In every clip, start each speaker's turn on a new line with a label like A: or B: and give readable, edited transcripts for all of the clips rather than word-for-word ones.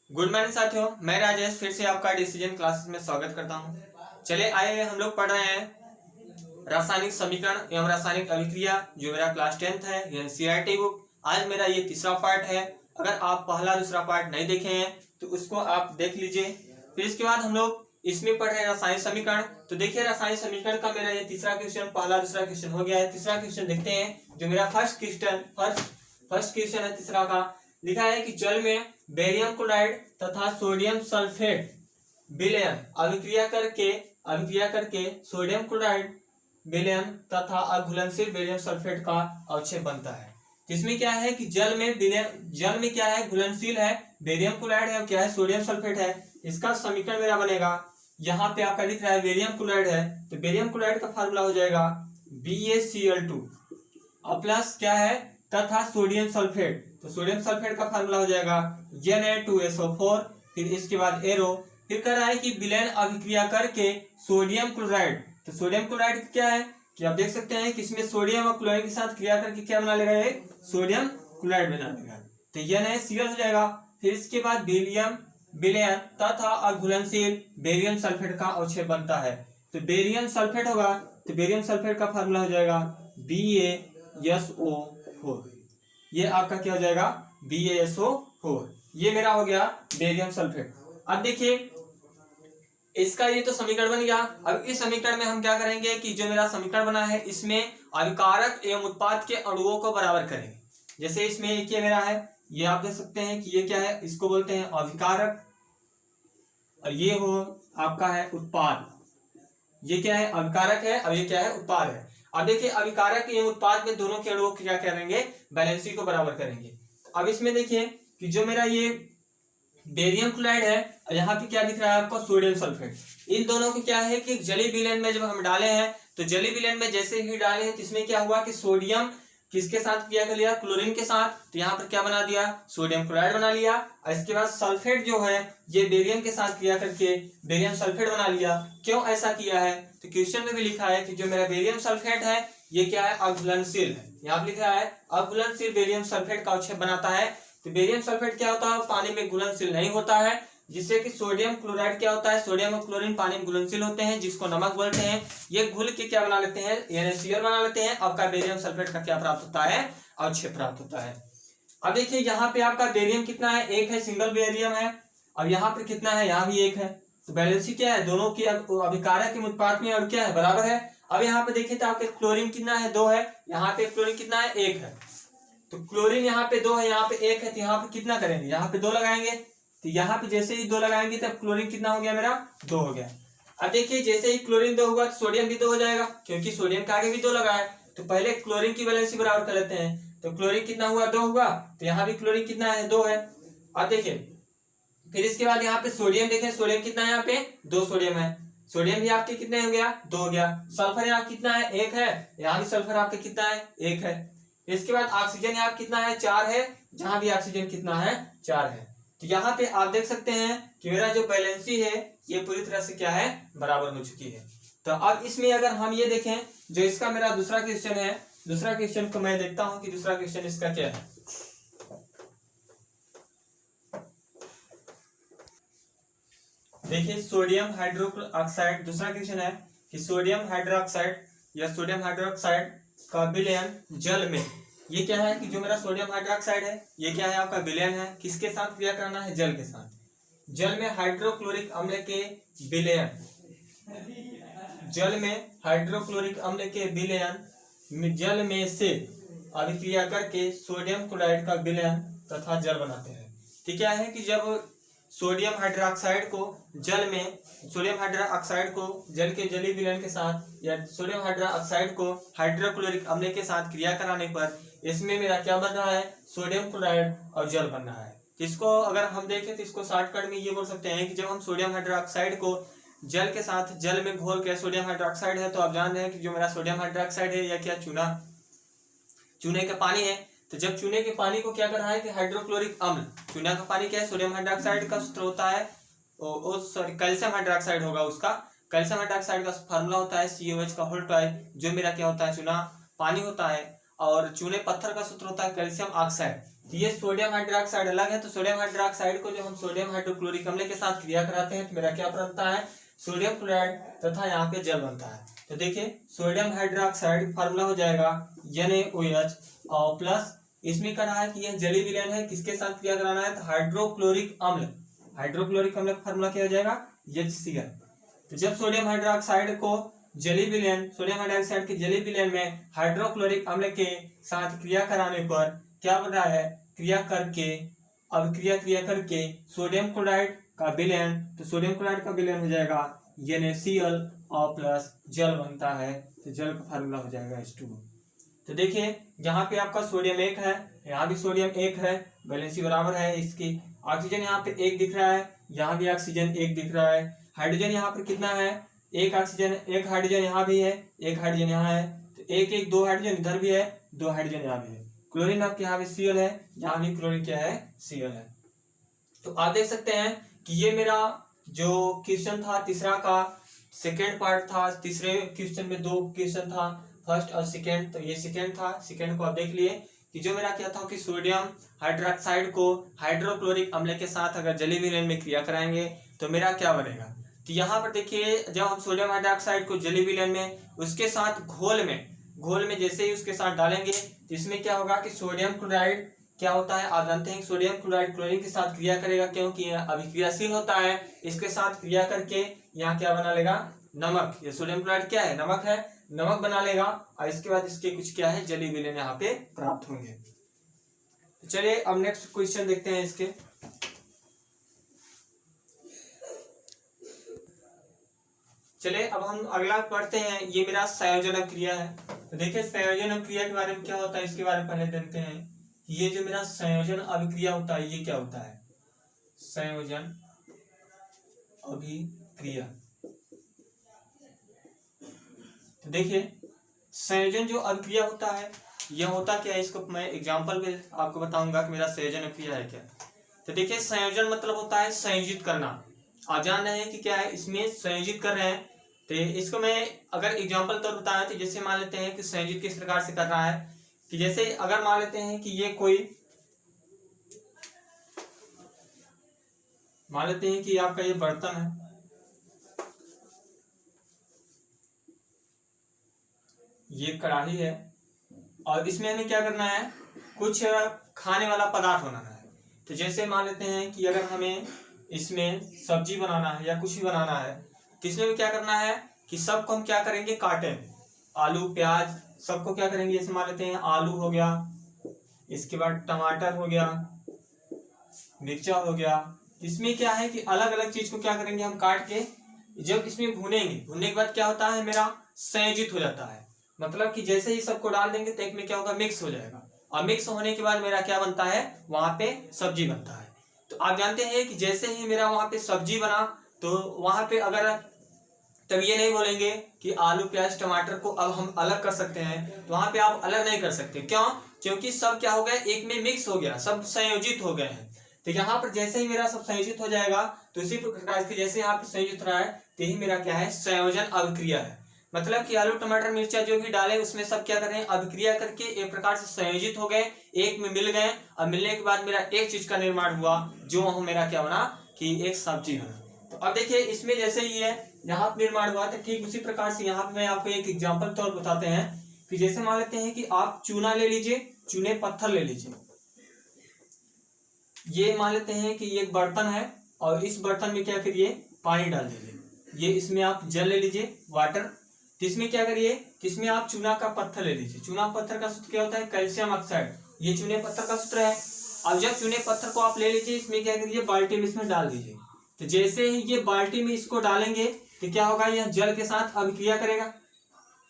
A: Good morning साथियों, मैं राजेश फिर से आपका डिसीजन क्लासेस में स्वागत करता हूं। चले आए हम लोग पढ़ रहे हैं रासायनिक समीकरण एवं रासायनिक अभिक्रिया, जो मेरा क्लास 10th है, ये एनसीईआरटी बुक। आज मेरा ये तीसरा पार्ट है। अगर आप पहला दूसरा पार्ट नहीं देखे हैं तो उसको आप देख लीजिए। फिर इसके बाद हम लोग इसमें पढ़ रहे हैं रासायनिक समीकरण। तो देखिए रासायनिक समीकरण का मेरा ये तीसरा क्वेश्चन, पहला दूसरा क्वेश्चन हो गया है। तीसरा क्वेश्चन देखते हैं, जो मेरा फर्स्ट क्वेश्चन है तीसरा का। लिखा है कि जल में बेरियम क्लोराइड तथा सोडियम सल्फेट विलयन अभिक्रिया करके सोडियम क्लोराइड विलयन तथा अघुलनशील बेरियम सल्फेट का अवक्षेप बनता है। इसमें क्या है कि जल में क्या है, घुलनशील है, बेरियम क्लोराइड है और क्या है, सोडियम सल्फेट है। इसका समीकरण मेरा बनेगा, यहाँ पे आपका लिख रहा है बेरियम क्लोराइड है, तो बेरियम क्लोराइड का फार्मूला हो जाएगा BaCl2 और प्लस क्या है तथा सोडियम सल्फेट, तो सोडियम सल्फेट का फार्मूला हो जाएगा Na2SO4। फिर इसके बाद एरो, फिर कर रहा है कि विलयन अभिक्रिया करके सोडियम क्लोराइड, तो सोडियम क्लोराइड क्या है कि आप देख सकते हैं कि इसमें सोडियम और क्लोरीन के साथ क्रिया करके क्या बना लेगा, एक सोडियम क्लोराइड बना लेगा, तो NaCl हो जाएगा। फिर इसके बाद विलयन तथा अघुलनशील बेरियम सल्फेट का अवक्षेप बनता है, तो बेरियम सल्फेट होगा, तो बेरियम सल्फेट का फार्मूला हो जाएगा BaSO4। ये आपका क्या हो जाएगा, BaSO4। ये मेरा हो गया बेरियम सल्फेट। अब देखिए इसका ये तो समीकरण बन गया। अब इस समीकरण में हम क्या करेंगे कि जो मेरा समीकरण बना है इसमें अभिकारक एवं उत्पाद के अणुओं को बराबर करेंगे। जैसे इसमें एक ये मेरा है, ये आप देख सकते हैं कि ये क्या है, इसको बोलते हैं अभिकारक, और ये हो आपका है उत्पाद। ये क्या है, अभिकारक है और ये क्या है, उत्पाद है। अब देखिए अभिकारक एवं उत्पाद में दोनों के अणुओं क्या करेंगे, बैलेंसी को बराबर करेंगे। अब इसमें देखिए कि जो मेरा ये बेरियम क्लोराइड है और यहाँ पे क्या दिख रहा है आपको, सोडियम सल्फेट। इन दोनों को क्या है कि जलीय विलयन में जब हम डाले हैं, तो जलीय विलयन में जैसे ही डाले हैं तो इसमें क्या हुआ कि सोडियम किसके साथ क्रिया कर लिया, क्लोरीन के साथ, तो यहाँ पर क्या बना दिया, सोडियम क्लोराइड बना लिया। और इसके बाद सल्फेट जो है ये बेरियम के साथ क्रिया करके बेरियम सल्फेट बना लिया। क्यों ऐसा किया है, तो क्वेश्चन में भी लिखा है कि जो मेरा बेरियम सल्फेट है ये क्या है, अघुलनशील है। यहाँ पर लिखा है अघुलनशील बेरियम सल्फेट का अवक्षेप बनाता है। तो बेरियम सल्फेट क्या होता है, पानी में घुलनशील नहीं होता है, जिससे कि सोडियम क्लोराइड क्या होता है, सोडियम और क्लोरीन पानी में घुलनशील होते हैं, जिसको नमक बोलते हैं। ये घुल के क्या बना लेते हैं, NaCl बना लेते हैं। आपका बेरियम सल्फेट का क्या प्राप्त होता है, अवक्षेप प्राप्त होता है। अब देखिए यहाँ पे आपका बेरियम कितना है, एक है, सिंगल बेरियम है। अब यहाँ पे कितना है, यहाँ भी एक है, तो बैलेंसी क्या है, दोनों की अभिकारक के उत्पाद में और क्या है, बराबर है। अब यहाँ पे देखिए तो आपके क्लोरीन कितना है, 2 है, यहाँ पे क्लोरीन कितना है, 1 है, तो क्लोरीन यहाँ पे 2 है, यहाँ पे 1 है, तो यहाँ पे कितना करेंगे, यहाँ पे 2 लगाएंगे, तो यहाँ पे जैसे ही 2 लगाएंगे तब क्लोरीन कितना हो गया, मेरा 2 हो गया। अब देखिए जैसे ही क्लोरीन 2 हुआ तो सोडियम भी 2 हो जाएगा, क्योंकि सोडियम के आगे भी 2 लगा है। तो पहले क्लोरीन की वैलेंसी बराबर कर लेते हैं, तो क्लोरीन कितना हुआ, 2 हुआ, तो यहाँ भी क्लोरीन कितना है, 2 है। अब देखिए फिर इसके बाद यहाँ पे सोडियम देखें, सोडियम कितना है, यहाँ पे 2 सोडियम है, सोडियम भी आपके कितने हो गया, 2 हो गया। सल्फर यहाँ कितना है, 1 है, यहाँ भी सल्फर आपके कितना है, 1 है। इसके बाद ऑक्सीजन यहाँ कितना है, 4 है, जहां भी ऑक्सीजन कितना है, 4 है। तो यहाँ पे आप देख सकते हैं कि मेरा जो बैलेंसी है ये पूरी तरह से क्या है, बराबर हो चुकी है। तो अब इसमें अगर हम ये देखें, जो इसका मेरा दूसरा क्वेश्चन है, दूसरा क्वेश्चन को मैं देखता हूं कि दूसरा क्वेश्चन इसका क्या है। देखिए सोडियम हाइड्रोक्साइड, दूसरा क्वेश्चन है कि सोडियम हाइड्रोक्साइड या सोडियम हाइड्रोक्साइड का विलयन जल में, ये क्या है कि जो मेरा सोडियम हाइड्रोक्साइड है ये क्या है, आपका विलयन है, किसके साथ क्रिया करना है, जल के साथ। जल में हाइड्रोक्लोरिक अम्ल के विलयन, जल में हाइड्रोक्लोरिक अम्ल के विलयन जल में से अभिक्रिया करके सोडियम क्लोराइड का विलयन तथा जल बनाते हैं। तो क्या है कि जब सोडियम हाइड्रोक्साइड को जल के जलीय विलयन के साथ या सोडियम हाइड्रोक्साइड को हाइड्रोक्लोरिक अम्ल के साथ क्रिया कराने पर इसमें मेरा क्या बन रहा है, सोडियम क्लोराइड और जल बन रहा है। इसको अगर हम देखें तो इसको शॉर्टकट में ये बोल सकते हैं कि जब हम सोडियम हाइड्रोक्साइड को जल के साथ, जल में घोल के, सोडियम हाइड्रोक्साइड है तो आप जान रहे हैं कि जो मेरा सोडियम हाइड्रोक्साइड है या क्या चूने का पानी है, तो जब चूने के पानी को क्या कर रहा है कि हाइड्रोक्लोरिक अम्ल, चूना का पानी क्या है, सोडियम हाइड्रोक्साइड का सूत्र होता है, कैल्शियम हाइड्रोक्साइड होगा, उसका कैल्शियम हाइड्रोक्साइड का फार्मूला होता है COH का होल टॉय, जो मेरा क्या होता है, चूना पानी होता है, और चूने पत्थर का सूत्र होता है कैल्शियम ऑक्साइड। तो ये सोडियम हाइड्रोक्साइड अलग है, तो सोडियम हाइड्रोक्साइड को जब हम सोडियम हाइड्रोक्लोरिक अम्ल के साथ क्रिया कराते हैं तो मेरा क्या बनता है, सोडियम क्लोराइड तथा यहाँ पे जल बनता है। तो देखिए सोडियम हाइड्रोक्साइड फार्मूला हो जाएगा NaOH और प्लस इसमें क्या रहा है कि यह जलीय विलयन है, किसके साथ क्रिया कराना है, तो हाइड्रोक्लोरिक अम्ल, हाइड्रोक्लोरिक अम्ल का फार्मूला क्या हो जाएगा HCl। तो जब सोडियम हाइड्रोक्साइड को जलीय विलयन, सोडियम हाइड्रोक्साइड के जलीय विलयन में हाइड्रोक्लोरिक अम्ल के साथ क्रिया कराने पर क्या बन रहा है, क्रिया करके सोडियम क्लोराइड का विलयन, तो सोडियम क्लोराइड का विलयन हो जाएगा NaCl और प्लस जल बनता है, तो जल का फार्मूला हो जाएगा H2O। तो देखिए यहाँ पे आपका सोडियम 1 है, यहाँ भी सोडियम 1 है, वैलेंसी बराबर है इसकी। ऑक्सीजन यहाँ पे 1 दिख रहा है, यहाँ भी ऑक्सीजन 1 दिख रहा है। हाइड्रोजन यहाँ पर कितना है, 1 ऑक्सीजन, 1 हाइड्रोजन यहाँ भी है, 1 हाइड्रोजन यहाँ है, तो 1 2 हाइड्रोजन इधर भी है, 2 हाइड्रोजन यहाँ भी है। क्लोरीन आपके यहाँ भी Cl है, यहाँ भी क्लोरीन क्या है, Cl है। तो आप देख सकते हैं कि ये मेरा जो क्वेश्चन था तीसरा का सेकेंड पार्ट था। तीसरे क्वेश्चन में 2 क्वेश्चन था, फर्स्ट और सेकेंड, तो ये सेकेंड था। सेकेंड को आप देख लिए कि जो मेरा क्या था कि सोडियम हाइड्रोक्साइड को हाइड्रोक्लोरिक अम्ल के साथ अगर जलीय विलयन में क्रिया कराएंगे तो मेरा क्या बनेगा। तो यहाँ पर देखिए जब हम सोडियम हाइड्रोक्साइड को जलीय विलयन में उसके साथ घोल में जैसे ही उसके साथ डालेंगे तो इसमें क्या होगा कि सोडियम क्लोराइड क्या होता है, आप जानते हैं सोडियम क्लोराइड क्लोरीन के साथ क्रिया करेगा क्योंकि यह अभिक्रियाशील होता है। इसके साथ क्रिया करके यहाँ क्या बना लेगा, नमक। ये सोडियम क्लोराइड क्या है, नमक है, नमक बना लेगा और इसके बाद इसके कुछ क्या है, जलीय विलयन यहाँ पे प्राप्त होंगे। तो चलिए अब नेक्स्ट क्वेश्चन देखते हैं इसके। चलिए अब हम अगला पढ़ते हैं, ये मेरा संयोजन क्रिया है। तो देखिए संयोजन क्रिया के बारे में क्या होता है इसके बारे में पहले देखते हैं। ये जो मेरा संयोजन अभिक्रिया होता है ये क्या होता है, संयोजन अभिक्रिया। तो देखिए संयोजन जो अभिक्रिया होता है यह होता क्या है, इसको मैं एग्जांपल में आपको बताऊंगा कि मेरा संयोजन अभिक्रिया है क्या। तो देखिए संयोजन मतलब होता है संयोजित करना। आप जान रहे हैं कि क्या है, इसमें संयोजित कर रहे हैं। तो इसको मैं अगर एग्जांपल तौर बताया तो जैसे मान लेते हैं कि संयोजित किस प्रकार से कर रहा है कि जैसे अगर मान लेते हैं कि ये कोई, मान लेते हैं कि आपका ये बर्तन है, ये कढ़ाई है और इसमें हमें क्या करना है, कुछ खाने वाला पदार्थ बनाना है। तो जैसे मान लेते हैं कि अगर हमें इसमें सब्जी बनाना है या कुछ भी बनाना है तो इसमें भी क्या करना है कि सबको हम क्या करेंगे, काटें, आलू प्याज सबको क्या करेंगे, जैसे मान लेते हैं आलू हो गया, इसके बाद टमाटर हो गया, मिर्चा हो गया। इसमें क्या है कि अलग अलग चीज को क्या करेंगे हम काट के जब इसमें भूनेंगे, भूनने के बाद क्या होता है मेरा संयोजित हो जाता है। मतलब कि जैसे ही सबको डाल देंगे तो एक में क्या होगा, मिक्स हो जाएगा और मिक्स होने के बाद मेरा क्या बनता है, वहां पे सब्जी बनता है। तो आप जानते हैं कि जैसे ही मेरा वहां पे सब्जी बना तो वहां पे अगर तब ये नहीं बोलेंगे कि आलू प्याज टमाटर को अब हम अलग कर सकते हैं, तो वहां पे आप अलग नहीं कर सकते। क्यों, क्योंकि सब क्या हो गया, एक में मिक्स हो गया, सब संयोजित हो गए हैं। तो यहाँ पर जैसे ही मेरा सब संयोजित हो जाएगा तो इसी प्रकार से जैसे यहाँ पे संयोजित रहा है तो यही मेरा क्या है, संयोजन अभिक्रिया है। मतलब कि आलू टमाटर मिर्चा जो भी डाले उसमें सब क्या कर रहे हैं, अभिक्रिया करके एक प्रकार से संयोजित हो गए, एक में मिल गए और मिलने के बाद मेरा एक चीज का निर्माण हुआ जो मेरा क्या बना कि एक सब्जी बना। तो अब देखिए इसमें जैसे ही है यहाँ निर्माण हुआ तो ठीक उसी प्रकार से यहाँ पे मैं आपको एक एग्जाम्पल तौर बताते हैं कि जैसे मान लेते हैं कि आप चूना ले लीजिए, चूने पत्थर ले लीजिए। ये मान लेते हैं कि ये एक बर्तन है और इस बर्तन में क्या करिए, पानी डाल दीजिए। ये इसमें आप जल ले लीजिए, वाटर। तो इसमें क्या करिए कि इसमें आप चूना का पत्थर ले लीजिए। चूना पत्थर का सूत्र क्या होता है, कैल्शियम ऑक्साइड। ये चूने पत्थर का सूत्र है। अब जब चूने पत्थर को आप ले लीजिए, इसमें क्या करिए, बाल्टी में इसमें डाल दीजिए। तो जैसे ही ये बाल्टी में इसको डालेंगे तो क्या होगा, यह जल के साथ अभिक्रिया करेगा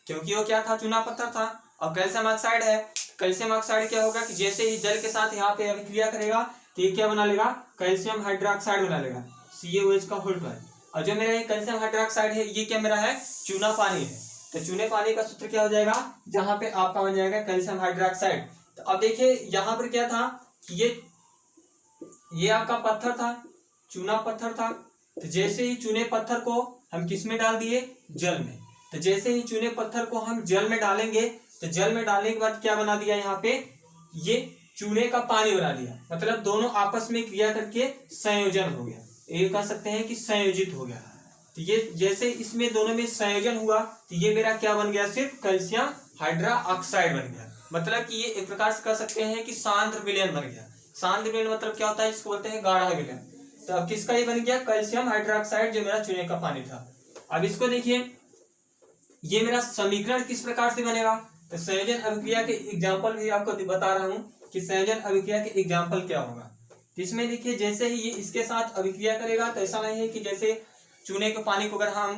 A: क्योंकि वो क्या था, चूना पत्थर था और कैल्शियम ऑक्साइड है। कैल्शियम ऑक्साइड क्या होगा कि जैसे ही जल के साथ यहाँ पे अभिक्रिया करेगा तो ये क्या बना लेगा, कैल्शियम हाइड्रोक्साइड बना लेगा, CaOH का होल पर। और जो मेरा ये कैल्शियम हाइड्रोक्साइड है ये क्या मेरा है, चूना पानी है। तो चूने पानी का सूत्र क्या हो जाएगा, जहां पे आपका बन जाएगा कैल्शियम हाइड्रोक्साइड। तो अब देखिए यहाँ पर क्या था कि ये आपका पत्थर था, चूना पत्थर था। तो जैसे ही चूने पत्थर को हम किस में डाल दिए, जल में। तो जैसे ही चूने पत्थर को हम जल में डालेंगे तो जल में डालने के बाद क्या बना दिया, यहाँ पे ये चूने का पानी बना दिया, मतलब दोनों आपस में क्रिया करके संयोजन हो गया, ये कह सकते हैं कि संयोजित हो गया। तो ये जैसे इसमें दोनों में संयोजन हुआ तो ये मेरा क्या बन गया, सिर्फ कैल्शियम हाइड्रोक्साइड बन गया। मतलब कि ये एक प्रकार से कह सकते हैं कि सांद्र विलयन बन गया। सांद्र विलयन मतलब क्या होता है, इसको बोलते हैं गाढ़ा विलयन। तो अब किसका ये बन गया, कैल्शियम हाइड्रोक्साइड, जो मेरा चूने का पानी था। अब इसको देखिए, ये मेरा समीकरण किस प्रकार से बनेगा। तो संयोजन अभिक्रिया के एग्जाम्पल भी आपको बता रहा हूं कि संयोजन अभिक्रिया के एग्जाम्पल क्या होगा। इसमें देखिए, जैसे ही ये इसके साथ अभिक्रिया करेगा तो ऐसा नहीं है कि जैसे चूने के पानी को अगर हम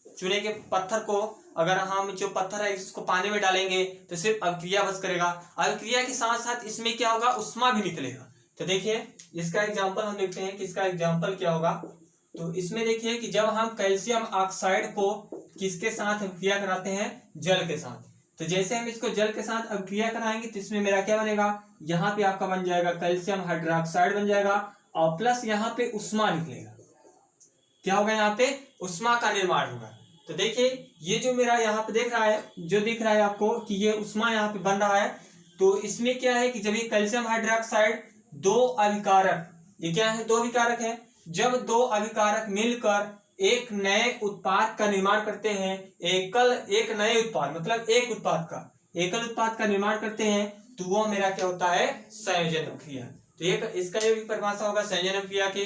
A: चूने के पत्थर को अगर हम जो पत्थर है इसको पानी में डालेंगे तो सिर्फ अभिक्रिया बस करेगा। अभिक्रिया के साथ साथ इसमें क्या होगा, उष्मा भी निकलेगा। तो देखिए इसका एग्जाम्पल हम देखते हैं कि इसका एग्जाम्पल क्या होगा। तो इसमें देखिए कि जब हम कैल्शियम ऑक्साइड को किसके साथ अभिक्रिया कराते हैं, जल के साथ। तो जैसे हम इसको जल के साथ अभिक्रिया कराएंगे तो इसमें मेरा क्या बनेगा, यहाँ पे आपका बन जाएगा कैल्शियम हाइड्रोक्साइड बन जाएगा, और प्लस यहाँ पे उष्मा निकलेगा। क्या होगा, यहाँ पे उष्मा का निर्माण होगा। तो देखिए ये जो मेरा यहाँ पे देख रहा है, जो दिख रहा है आपको कि ये उष्मा यहाँ पे बन रहा है, तो इसमें क्या है कि जब ये कैल्शियम हाइड्रोक्साइड दो अभिकारक, ये क्या है, दो अभिकारक है, जब दो अभिकारक मिलकर एक नए उत्पाद का निर्माण करते हैं, एक नए उत्पाद मतलब एक उत्पाद का, एकल उत्पाद का निर्माण करते हैं, तो वो मेरा क्या होता है, संयोजन क्रिया। तो एक इसका ये भी परिभाषा होगा संयोजन क्रिया की,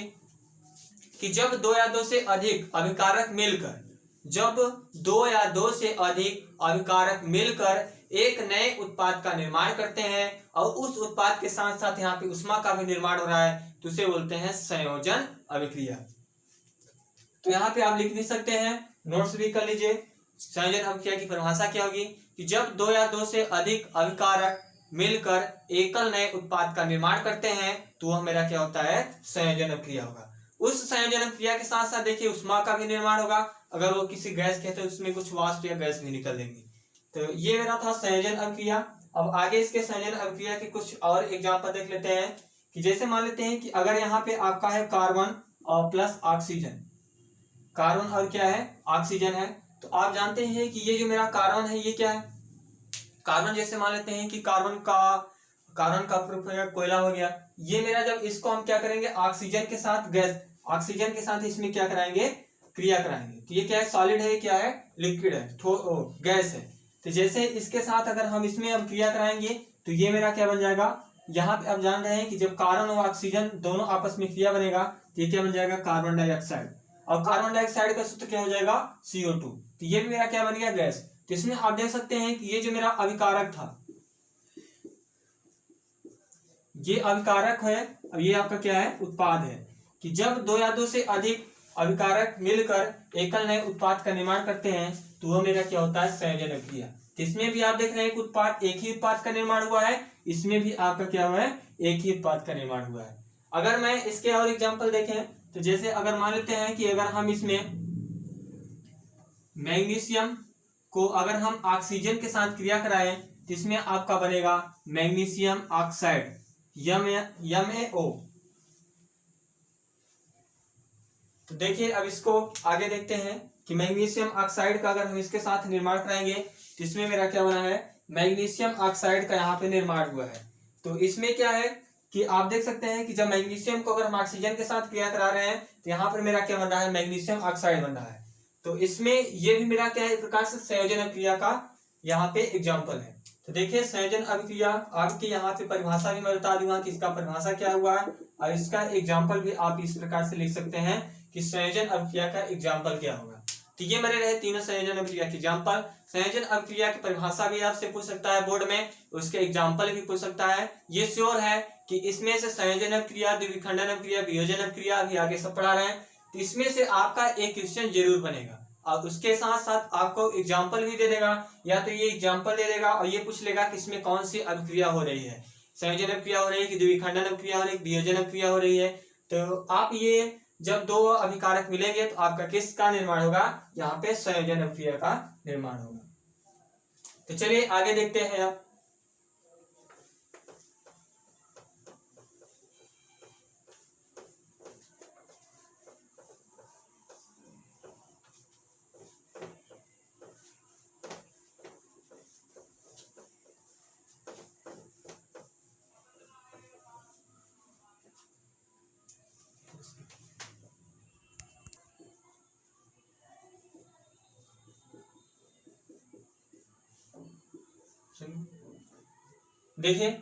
A: कि जब दो या दो से अधिक अभिकारक मिलकर, जब दो या दो से अधिक अभिकारक मिलकर एक नए उत्पाद का निर्माण करते हैं और उस उत्पाद के साथ साथ यहाँ पे उष्मा का भी निर्माण हो रहा है, तो उसे बोलते हैं संयोजन अभिक्रिया। तो यहाँ पे आप लिख भी सकते हैं, नोट्स भी कर लीजिए। संयोजन अभिक्रिया की परिभाषा क्या होगी कि जब दो या दो से अधिक अभिकारक मिलकर एकल नए उत्पाद का निर्माण करते हैं तो वह मेरा क्या होता है, संयोजन अभिक्रिया होगा। उस संयोजन अभिक्रिया के साथ साथ देखिए उष्मा का भी निर्माण होगा, अगर वो किसी गैस के तो उसमें कुछ वाष्प या गैस भी निकल देंगी। तो ये मेरा था संयोजन अभिक्रिया। अब आगे इसके संयोजन अभिक्रिया के कुछ और एग्जाम्पल देख लेते हैं कि जैसे मान लेते हैं कि अगर यहाँ पे आपका है कार्बन और प्लस ऑक्सीजन, कार्बन और क्या है, ऑक्सीजन है। तो आप जानते हैं कि ये जो मेरा कार्बन है ये क्या है, कार्बन जैसे मान लेते हैं कि कार्बन का प्रूफ कोयला हो गया। ये मेरा जब इसको हम क्या करेंगे, ऑक्सीजन के साथ गैस, ऑक्सीजन के साथ इसमें क्या कराएंगे, क्रिया कराएंगे। तो ये क्या है, सॉलिड है, क्या है, लिक्विड है, गैस है। तो जैसे इसके साथ अगर हम इसमें अब क्रिया कराएंगे तो ये मेरा क्या बन जाएगा, यहाँ पे आप जान रहे हैं कि जब कार्बन और ऑक्सीजन दोनों आपस में क्रिया बनेगा तो ये क्या बन जाएगा, कार्बन डाइऑक्साइड। और कार्बन डाइऑक्साइड का सूत्र क्या हो जाएगा, CO2। तो ये भी मेरा क्या बन गया, गैस। तो इसमें आप देख सकते हैं कि ये जो मेरा अभिकारक था, ये अभिकारक है, अब ये आपका क्या है, उत्पाद है। कि जब दो या दो से अधिक अभिकारक मिलकर एकल नए उत्पाद का निर्माण करते हैं तो वह मेरा क्या होता है, संयोजन अभिक्रिया। इसमें भी आप देख रहे हैं एक उत्पाद, एक ही उत्पाद का निर्माण हुआ है, इसमें भी आपका क्या हुआ है, एक ही उत्पाद का निर्माण हुआ है। अगर मैं इसके और एग्जाम्पल देखें तो जैसे अगर मान लेते हैं कि अगर हम इसमें मैग्नीशियम को अगर हम ऑक्सीजन के साथ क्रिया कराएं तो इसमें आपका बनेगा मैग्नीशियम ऑक्साइड, MaO। तो देखिए अब इसको आगे देखते हैं कि मैग्नीशियम ऑक्साइड का अगर हम इसके साथ निर्माण कराएंगे तो इसमें मेरा क्या बना है, मैग्नीशियम ऑक्साइड का यहाँ पे निर्माण हुआ है। तो इसमें क्या है कि आप देख सकते हैं कि जब मैग्नीशियम को अगर हम ऑक्सीजन के साथ क्रिया करा रहे हैं तो यहाँ पर मेरा क्या बन रहा है, मैग्नीशियम ऑक्साइड बन रहा है। तो इसमें ये भी मेरा क्या है, एक प्रकार से संयोजन अभिक्रिया का यहाँ पे एग्जाम्पल है। तो देखिए संयोजन अभिक्रिया आपके यहाँ पे परिभाषा भी मैं बता दूंगा कि इसका परिभाषा क्या हुआ है, और इसका एग्जाम्पल भी आप इस प्रकार से लिख सकते हैं कि संयोजन अभिक्रिया का एग्जाम्पल क्या होगा। तो ये मेरे रहे तीनों संयोजन अभिक्रिया के एग्जाम्पल। संयोजन अभिक्रिया की परिभाषा भी आपसे पूछ सकता है बोर्ड में, उसके एग्जाम्पल भी पूछ सकता है। ये श्योर है कि इसमें से संयोजन अभिक्रिया, द्विविखंडन अभिक्रिया, वियोजन अभिक्रिया भी आगे सब पढ़ा रहे हैं, तो इसमें से आपका एक क्वेश्चन जरूर बनेगा। और उसके साथ साथ आपको एग्जाम्पल भी दे देगा, या तो ये एग्जाम्पल दे देगा और ये पूछ लेगा कि इसमें कौन सी अभिक्रिया हो रही है, संयोजन अभिक्रिया हो रही है कि द्विविखंडन अभिक्रिया हो रही है, वियोजन अभिक्रिया हो रही है। तो आप ये जब दो अभिकारक मिलेंगे तो आपका किसका निर्माण होगा, यहाँ पे संयोजन अभिक्रिया का निर्माण होगा। तो चलिए आगे देखते हैं आप। देखिए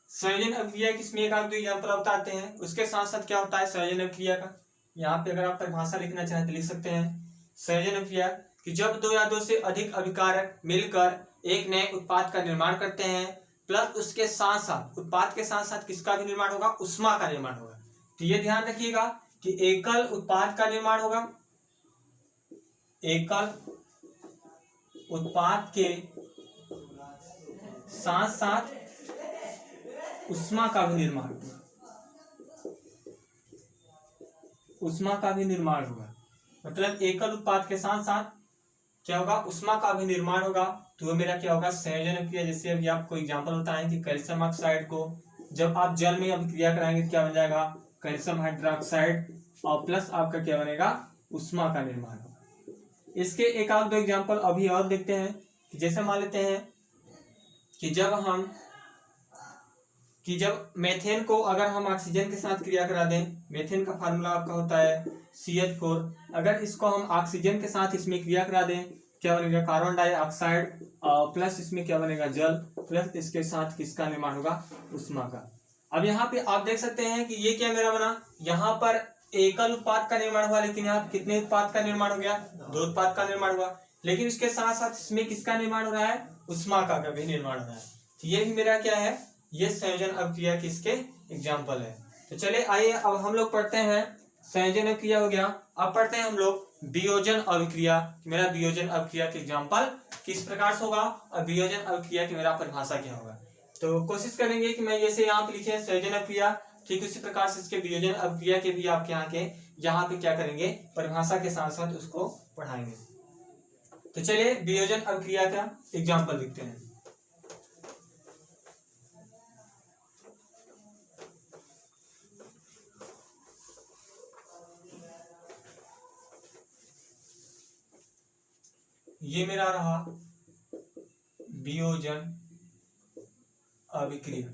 A: संयोजन अभिक्रिया किसमें एक आप दो एग्जाम्पल बताते हैं, उसके साथ साथ क्या होता है संयोजन अभिक्रिया का। यहाँ पे अगर आप परिभाषा लिखना चाहें तो लिख सकते हैं संयोजन अभिक्रिया कि जब दो या दो से अधिक अभिकारक मिलकर एक नए उत्पाद का निर्माण करते हैं, प्लस उसके साथ साथ उत्पाद के साथ साथ किसका भी निर्माण होगा, उष्मा का निर्माण होगा। तो ये ध्यान रखिएगा कि एकल उत्पाद का निर्माण होगा, एकल उत्पाद के साथ साथ उष्मा का भी निर्माण होगा, उष्मा का भी निर्माण होगा। मतलब एकल उत्पाद के साथ साथ क्या होगा, उष्मा का भी निर्माण होगा। तो वो मेरा क्या होगा संयोजन अभिक्रिया। जैसे अभी आपको एग्जांपल बताएं कि कैल्शियम ऑक्साइड को जब आप जल में अभिक्रिया कराएंगे तो क्या बन जाएगा, कैल्शियम हाइड्रोक्साइड, और प्लस आपका क्या बनेगा, उष्मा का निर्माण होगा। इसके एक आध दो एग्जाम्पल अभी और देखते हैं कि जैसे मान लेते हैं कि जब मेथेन को अगर हम ऑक्सीजन के साथ क्रिया करा दें, मेथेन का फार्मूला आपका होता है CH4, अगर इसको हम ऑक्सीजन के साथ इसमें क्रिया करा दें क्या बनेगा, कार्बन डाइऑक्साइड, प्लस इसमें क्या बनेगा जल, प्लस इसके साथ किसका निर्माण होगा, उष्मा का। अब यहाँ पे आप देख सकते हैं कि ये क्या मेरा बना, यहाँ पर एकल उत्पाद का निर्माण हुआ, लेकिन यहाँ कितने उत्पाद का निर्माण हो गया, दो उत्पाद का निर्माण हुआ। लेकिन इसके साथ साथ इसमें किसका निर्माण हो रहा है, उष्मा का भी निर्माण हो रहा है। तो ये भी मेरा क्या है, ये संयोजन अभिक्रिया किसके एग्जाम्पल है। तो चले आइए अब हम लोग पढ़ते हैं, संयोजन अभिक्रिया हो गया, अब पढ़ते हैं हम लोग वियोजन अभिक्रिया। मेरा वियोजन अभिक्रिया के एग्जाम्पल किस प्रकार से होगा और वियोजन अभिक्रिया की मेरा परिभाषा क्या होगा। तो कोशिश करेंगे कि मैं जैसे यहाँ पे लिखे संयोजन अभिक्रिया, ठीक उसी प्रकार से इसके वियोजन अभिक्रिया के भी आपके यहाँ पे क्या करेंगे, परिभाषा के साथ साथ उसको पढ़ाएंगे। तो चलिए वियोजन अभिक्रिया का एग्जाम्पल लिखते हैं। ये मेरा रहा वियोजन अभिक्रिया।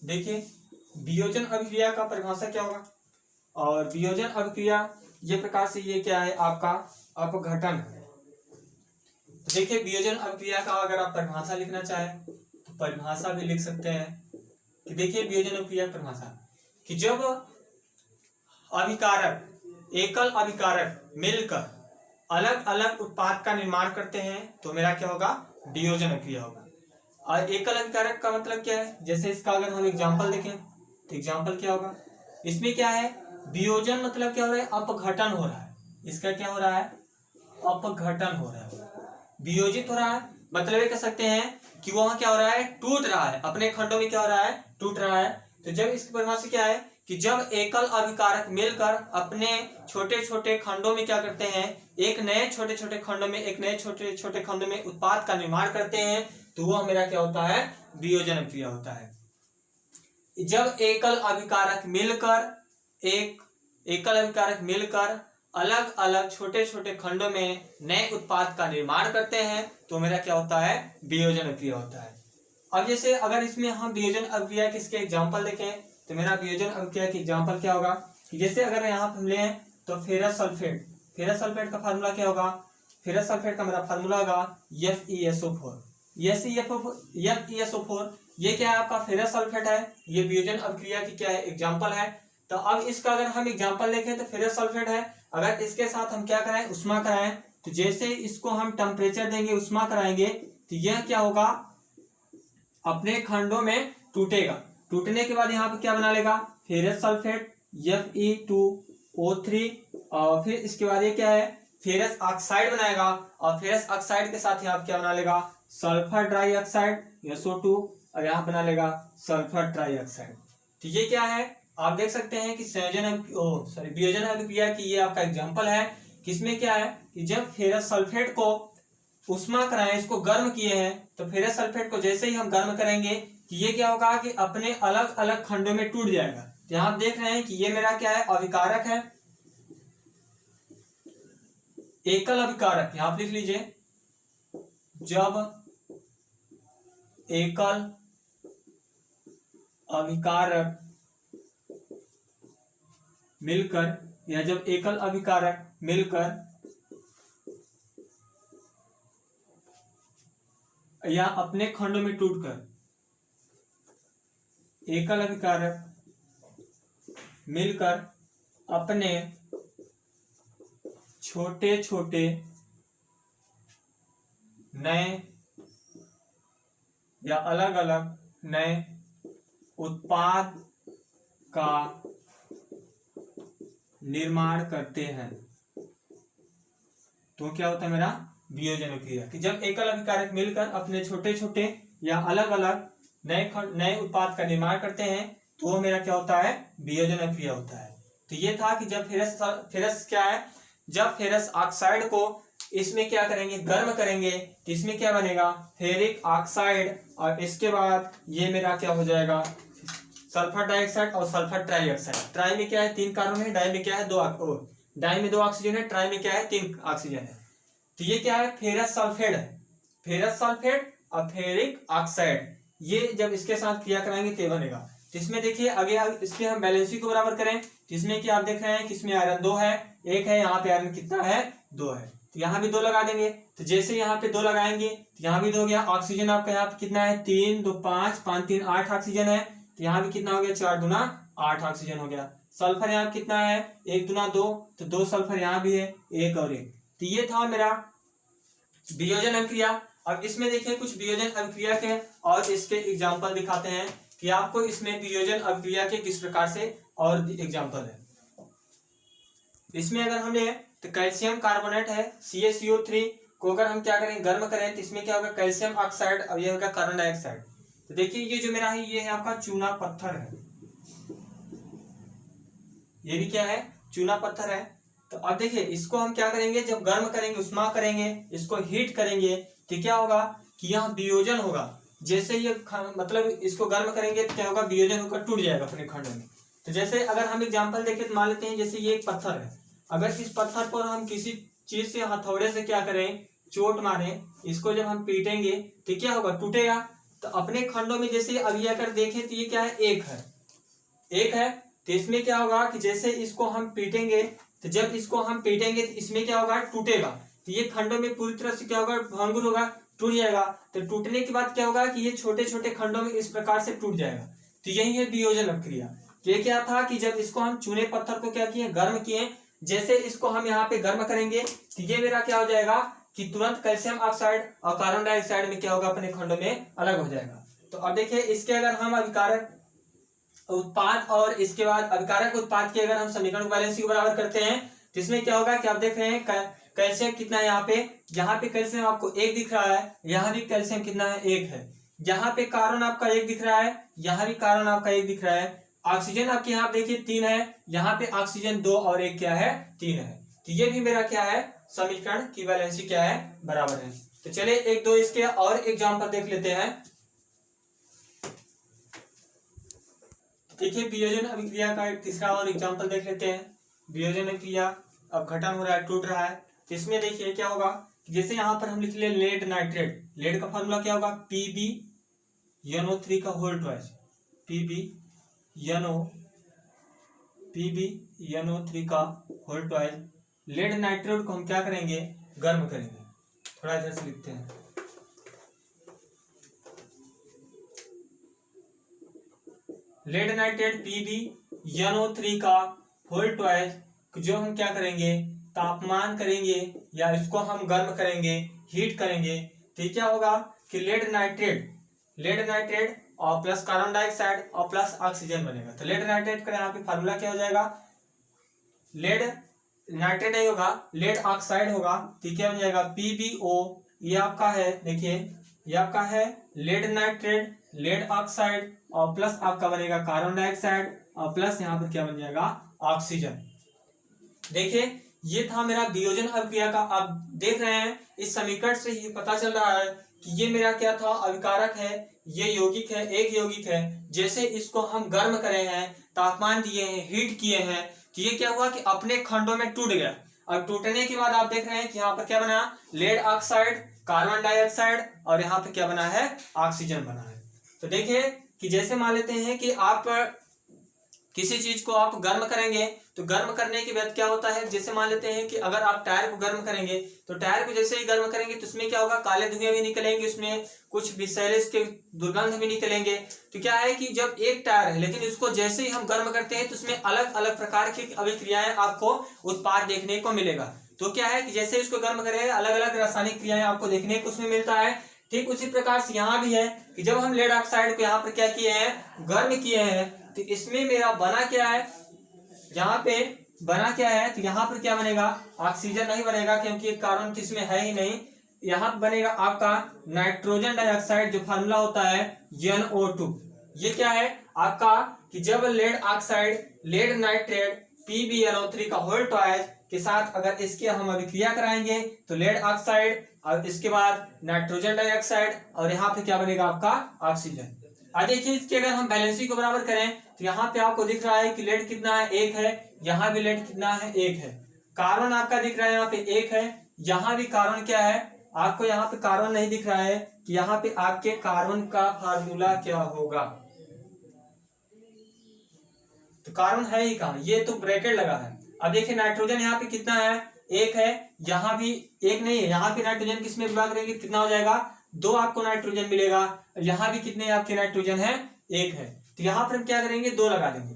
A: देखिए वियोजन अभिक्रिया का परिभाषा क्या होगा, और वियोजन अभिक्रिया ये प्रकार से ये क्या है आपका अपघटन है। तो देखिए वियोजन अभिक्रिया का अगर आप परिभाषा लिखना चाहें तो परिभाषा भी लिख सकते हैं कि देखिए वियोजन अभिक्रिया परिभाषा कि जब अभिकारक एकल अभिकारक मिलकर अलग अलग उत्पाद का निर्माण करते हैं तो मेरा क्या होगा, वियोजन अभिक्रिया होगा। और एकल अभिकारक का मतलब क्या है, जैसे इसका अगर हम एग्जांपल देखें तो एग्जांपल क्या होगा, इसमें क्या है वियोजन मतलब क्या हो रहा है, अपघटन हो रहा है। इसका क्या हो रहा है, अपघटन हो रहा है, वियोजित हो रहा है। मतलब ये कह सकते हैं कि वहां क्या हो रहा है, टूट रहा है, अपने खंडों में क्या हो रहा है, टूट रहा है। तो जब इसकी परिभाषा क्या है कि जब एकल अभिकारक मिलकर अपने छोटे छोटे खंडों में क्या करते हैं, एक नए छोटे छोटे खंडों में उत्पाद का निर्माण करते हैं, तो वह मेरा क्या होता है, वियोजन अभिक्रिया होता है। जब एकल अभिकारक मिलकर अलग अलग छोटे छोटे खंडों में नए उत्पाद का निर्माण करते हैं तो मेरा क्या होता है, वियोजन अभिक्रिया होता है। अब जैसे अगर इसमें हम वियोजन अभिक्रिया किसके एग्जाम्पल देखें तो मेरा वियोजन अभिक्रिया की एग्जाम्पल क्या होगा कि जैसे अगर यहाँ हम लें तो फेरस सल्फेट का फार्मूला क्या होगा, फेरस सल्फेट का मेरा फार्मूला होगा FeSO4। ये क्या है आपका फेरस सल्फेट है, ये वियोजन अभिक्रिया की क्या है, एग्जाम्पल है। तो अब इसका अगर हम एग्जाम्पल देखें तो फेरस सल्फेट है, अगर इसके साथ हम क्या कराएं, उष्मा कराएं, तो जैसे इसको हम टेम्परेचर देंगे, उष्मा कराएंगे, तो यह क्या होगा, अपने खंडों में टूटेगा। टूटने के बाद यहाँ पे क्या बना लेगा, फेरस सल्फेट Fe2O3, और फिर इसके बाद ये क्या है, फेरस ऑक्साइड बनाएगा, और फेरस ऑक्साइड के साथ यहाँ पे क्या बना लेगा, सल्फर डाइऑक्साइड SO2, और यहाँ बना लेगा सल्फर ट्राइऑक्साइड। तो ये क्या है, आप देख सकते हैं कि वियोजन अभिक्रिया की ये आपका एग्जाम्पल है। किसमें क्या है कि जब फेरस सल्फेट को उष्मा कराएं, इसको गर्म किए हैं, तो फेरस सल्फेट को जैसे ही हम गर्म करेंगे कि ये क्या होगा कि अपने अलग अलग खंडों में टूट जाएगा। तो यहाँ आप देख रहे हैं कि ये मेरा क्या है, अभिकारक है, एकल अभिकारक, यहाँ आप लिख लीजिए जब एकल अभिकारक मिलकर या जब एकल अभिकारक मिलकर या अपने खंडों में टूटकर, एकल अभिकारक मिलकर अपने छोटे छोटे नए या अलग अलग नए उत्पाद का निर्माण करते हैं, तो क्या होता है मेरा वियोजन अभिक्रिया। कि जब एकल अभिकारक मिलकर अपने छोटे छोटे या अलग अलग नए उत्पाद का निर्माण करते हैं तो वो मेरा क्या होता है वियोजन अभिक्रिया होता है। तो ये था कि जब फेरस क्या है, जब फेरस ऑक्साइड को इसमें क्या करेंगे गर्म करेंगे तो इसमें क्या बनेगा फेरिक ऑक्साइड, और इसके बाद ये मेरा क्या हो जाएगा सल्फर डाइऑक्साइड और सल्फर ट्राइऑक्साइड। ट्राई में क्या है 3 कार्बन है, डाई में क्या है डाई में 2 ऑक्सीजन है, ट्राई में क्या है 3 ऑक्सीजन है। तो ये क्या है फेरस सल्फेट है, फेरस सल्फेट और फेरिक ऑक्साइड, ये जब इसके साथ क्रिया कराएंगे तो बनेगा। तो इसमें देखिए आगे इसके हम बैलेंसी को बराबर करें तो इसमें क्या आप देख रहे हैं कि इसमें आयरन 2 है, 1 है, यहाँ पे आयरन कितना है 2 है, तो यहाँ भी 2 लगा देंगे। तो जैसे यहाँ पे 2 लगाएंगे तो यहाँ भी 2 हो गया। ऑक्सीजन आपका यहाँ पे कितना है 3 2 5 5 3 8 ऑक्सीजन है, तो यहाँ भी कितना हो गया 4 दूना 8 ऑक्सीजन हो गया। सल्फर यहाँ कितना है 1 दूना 2, तो 2 सल्फर यहाँ भी है 1 और 1। तो ये था मेरा वियोजन अभिक्रिया। अब इसमें देखिए कुछ वियोजन अभिक्रिया के और इसके एग्जाम्पल दिखाते हैं कि आपको इसमें वियोजन अभिक्रिया के किस प्रकार से और एग्जाम्पल है। इसमें अगर हमने तो कैल्शियम कार्बोनेट है CaCO3 को अगर हम क्या करें गर्म करें तो इसमें क्या होगा कैल्शियम ऑक्साइड और ये होगा कार्बन डाइऑक्साइड। तो देखिए ये जो मेरा है ये है आपका चूना पत्थर है, ये भी क्या है चूना पत्थर है। तो अब देखिए इसको हम क्या करेंगे जब गर्म करेंगे उष्मा करेंगे इसको हीट करेंगे तो क्या होगा कि यहाँ वियोजन होगा। जैसे ये मतलब इसको गर्म करेंगे तो क्या होगा वियोजन होकर टूट जाएगा अपने खंड में। तो जैसे अगर हम एग्जांपल देखें तो मान लेते हैं जैसे ये एक पत्थर है, अगर इस पत्थर पर हम किसी चीज से हथौड़े से क्या करें चोट मारे, इसको जब हम पीटेंगे तो क्या होगा टूटेगा। तो अपने खंडों में जैसे अभी अगर देखें तो ये क्या है एक है तो इसमें क्या होगा कि जैसे इसको हम पीटेंगे तो जब इसको हम पीटेंगे तो इसमें क्या होगा टूटेगा। तो ये खंडों में पूरी तरह से क्या होगा भंगुर होगा टूट जाएगा। तो टूटने के बाद क्या होगा कि ये छोटे छोटे खंडों में इस प्रकार से टूट जाएगा। तो यही है वियोजन अभिक्रिया। ये क्या था कि जब इसको हम चूने पत्थर को क्या किए गर्म किए, जैसे इसको हम यहाँ पे गर्म करेंगे तो ये मेरा क्या हो जाएगा कि तुरंत कैल्शियम ऑक्साइड और कार्बन डाइऑक्साइड में क्या होगा अपने खंडों में अलग हो जाएगा। तो अब देखिए इसके अगर हम अभिकारक उत्पाद और इसके बाद अभिकारक उत्पाद के अगर हम समीकरण बैलेंस को बराबर करते हैं तो इसमें क्या होगा कि आप देख रहे हैं कैल्शियम कितना है यहाँ पे कैल्शियम आपको 1 दिख रहा है, यहाँ भी कैल्शियम कितना है 1 है, यहाँ पे कार्बन आपका 1 दिख रहा है, यहाँ भी कार्बन आपका 1 दिख रहा है। ऑक्सीजन आपके यहाँ देखिए 3 है, यहाँ पे ऑक्सीजन 2 और 1 क्या है 3 है। तो ये भी मेरा क्या है समीकरण की बैलेंसी क्या है बराबर है। तो चलिए 1 2 इसके और एग्जाम्पल देख लेते हैं। देखिए वियोजन अभिक्रिया का एक तीसरा और एग्जाम्पल देख लेते हैं। वियोजन अभिक्रिया अब घटन हो रहा है टूट रहा है, तो इसमें देखिए क्या होगा जैसे यहाँ पर हम लिख ले लेड नाइट्रेट, लेड का फॉर्मूला क्या होगा PbNO3 का होल ट्वाइस, PbNO3 का होल ट्वाइस। लेड नाइट्रेट को हम क्या करेंगे गर्म करेंगे, थोड़ा इधर से लिखते हैं। लेड नाइट्रेट PbNO3 का होल ट्वाइस जो हम क्या करेंगे तापमान करेंगे या इसको हम गर्म करेंगे हीट करेंगे तो क्या होगा कि लेड नाइट्रेट और प्लस कार्बन डाइऑक्साइड और प्लस ऑक्सीजन बनेगा। तो लेड नाइट्रेट का यहाँ पे फार्मूला क्या हो जाएगा लेड नाइट्रेट नहीं होगा लेड ऑक्साइड होगा, तो क्या बन जाएगा PbO, ये आपका है देखिए ये आपका है लेड नाइट्रेट लेड ऑक्साइड और प्लस आपका बनेगा कार्बन डाइऑक्साइड और प्लस यहाँ पर क्या बन जाएगा ऑक्सीजन। देखिए ये था मेरा वियोजन अभिक्रिया का। आप देख रहे हैं इस समीकरण से ही पता चल रहा है कि ये मेरा क्या था अभिकारक है, ये यौगिक है एक यौगिक है। जैसे इसको हम गर्म करे हैं तापमान दिए हैं हीट किए हैं तो ये क्या हुआ कि अपने खंडों में टूट गया। और टूटने के बाद आप देख रहे हैं कि यहाँ पर क्या बना लेड ऑक्साइड कार्बन डाइऑक्साइड और यहाँ पे क्या बना है ऑक्सीजन बना है। तो देखिए कि जैसे मान लेते हैं कि आप किसी चीज को आप गर्म करेंगे तो गर्म करने के बाद क्या होता है, जैसे मान लेते हैं कि अगर आप टायर को गर्म करेंगे तो टायर को जैसे ही गर्म करेंगे तो उसमें क्या होगा, काले धुएं भी निकलेंगे, उसमें कुछ विषैले के दुर्गंध भी निकलेंगे। तो क्या है कि जब एक टायर है लेकिन उसको जैसे ही हम गर्म करते हैं तो उसमें अलग अलग प्रकार की अभिक्रियाएं आपको उत्पाद देखने को मिलेगा। तो क्या है कि जैसे इसको गर्म करेंगे अलग अलग रासायनिक क्रियाएं आपको देखने को उसमें मिलता है। ठीक उसी प्रकार से यहाँ भी है कि जब हम लेड ऑक्साइड को यहाँ पर क्या किए हैं, गर्म किए हैं, तो इसमें मेरा बना क्या है, यहाँ पे बना क्या है, तो यहाँ पर क्या बनेगा, ऑक्सीजन नहीं बनेगा क्योंकि कार्बन इसमें है ही नहीं। यहाँ पर बनेगा आपका नाइट्रोजन डाइऑक्साइड, जो फार्मूला होता है NO2। ये क्या है आपका कि जब lead oxide, lead nitrate PbNO3 का होल ट्वाइस के साथ अगर इसके हम अभिक्रिया कराएंगे तो लेड ऑक्साइड और इसके बाद नाइट्रोजन डाइऑक्साइड और यहाँ पे क्या बनेगा आपका ऑक्सीजन। अब देखिए इसके अगर हम बैलेंसी को बराबर करें तो यहाँ पे आपको दिख रहा है कि लेड कितना है, 1 है, यहाँ भी लेड कितना है, 1 है। कार्बन आपका दिख रहा है यहाँ पे 1 है, यहाँ भी कार्बन क्या है, आपको यहाँ पे कार्बन नहीं दिख रहा है कि यहाँ पे आपके कार्बन का फार्मूला क्या होगा, तो कार्बन है ही कहाँ, ये तो ब्रैकेट लगा है। अब देखिए नाइट्रोजन यहाँ पे कितना है, 1 है, यहाँ भी 1 नहीं है, यहाँ पे नाइट्रोजन किसमें विभाग करेंगे, कितना हो जाएगा, 2 आपको नाइट्रोजन मिलेगा। यहाँ भी कितने आपके नाइट्रोजन है, 1 है, तो यहाँ पर हम क्या करेंगे, 2 लगा देंगे,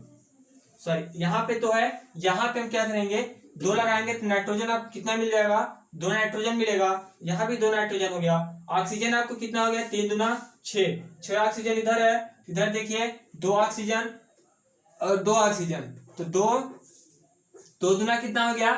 A: सॉरी यहाँ पे तो है, यहाँ पे हम क्या करेंगे, 2 लगाएंगे तो नाइट्रोजन आपको कितना मिल जाएगा, 2 नाइट्रोजन मिलेगा। यहाँ भी 2 नाइट्रोजन हो गया। ऑक्सीजन आपको कितना हो गया, 3 दूना 6 ऑक्सीजन इधर है, इधर देखिए 2 ऑक्सीजन और 2 ऑक्सीजन, तो 2 दूना कितना हो गया,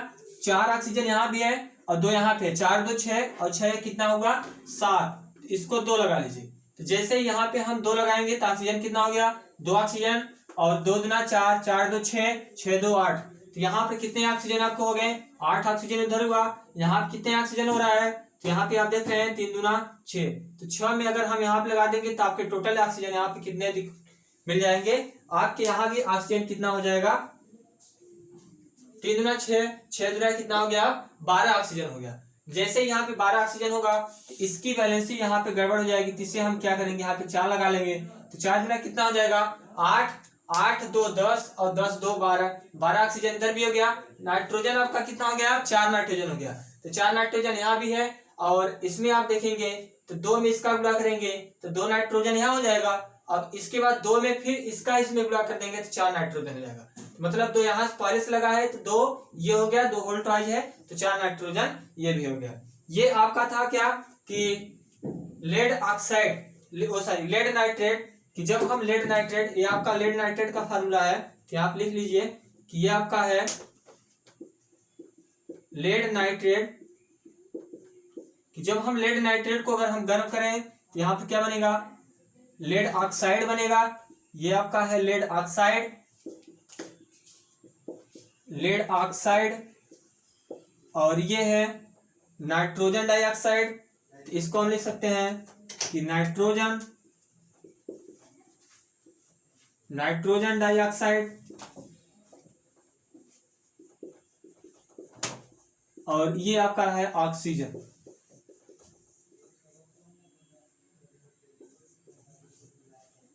A: 4 ऑक्सीजन यहाँ भी है और 2 यहाँ पे, 4 2 6 और 6 कितना होगा 7, इसको 2 लगा लीजिए। तो जैसे यहाँ पे हम 2 लगाएंगे तो ऑक्सीजन कितना हो गया, 2 ऑक्सीजन और 2 दूना 4, 4 2 6, 6 2 8, तो यहाँ पे कितने ऑक्सीजन आपको हो गए, 8 ऑक्सीजन उधर हुआ। यहाँ पे कितने ऑक्सीजन हो रहा है, तो यहाँ पे आप देख रहे हैं 3 दूना 6, तो 6 में अगर हम यहाँ पे लगा देंगे तो आपके टोटल ऑक्सीजन यहाँ पे कितने मिल जाएंगे, आपके यहाँ भी ऑक्सीजन कितना हो जाएगा, 3 दूना 6, 6 दूना कितना हो गया, 12 ऑक्सीजन हो गया। जैसे यहाँ पे 12 ऑक्सीजन होगा तो इसकी वैलेंसी यहाँ पे गड़बड़ हो जाएगी, तो इसे हम क्या करेंगे, यहाँ पे 4 लगा लेंगे, तो 4 दूना कितना हो जाएगा 8, 8 2 10 और 10 2 12, 12 ऑक्सीजन इधर भी हो गया। नाइट्रोजन आपका कितना हो गया, 4 नाइट्रोजन हो गया, तो 4 नाइट्रोजन यहाँ भी है और इसमें आप देखेंगे तो 2 में इसका गुणा करेंगे तो 2 नाइट्रोजन यहाँ हो जाएगा। अब इसके बाद 2 में फिर इसका इसमें गुणा कर देंगे तो 4 नाइट्रोजन हो जाएगा, मतलब 2 यहाँ पहले से लगा है तो 2 ये हो गया, 2 होल ट्वाइस है तो 4 नाइट्रोजन ये भी हो गया। ये आपका था क्या कि lead oxide, sorry lead nitrate, कि जब हम लेड नाइट्रेट, ये आपका लेड नाइट्रेट का फार्मूला है, तो आप लिख लीजिए कि ये आपका है लेड नाइट्रेट, कि जब हम लेड नाइट्रेट को अगर हम गर्म करें तो यहाँ पे क्या बनेगा, लेड ऑक्साइड बनेगा। ये आपका है लेड ऑक्साइड, लेड ऑक्साइड, और ये है नाइट्रोजन डाइऑक्साइड, तो इसको हम लिख सकते हैं कि नाइट्रोजन डाइऑक्साइड, और ये आपका है ऑक्सीजन।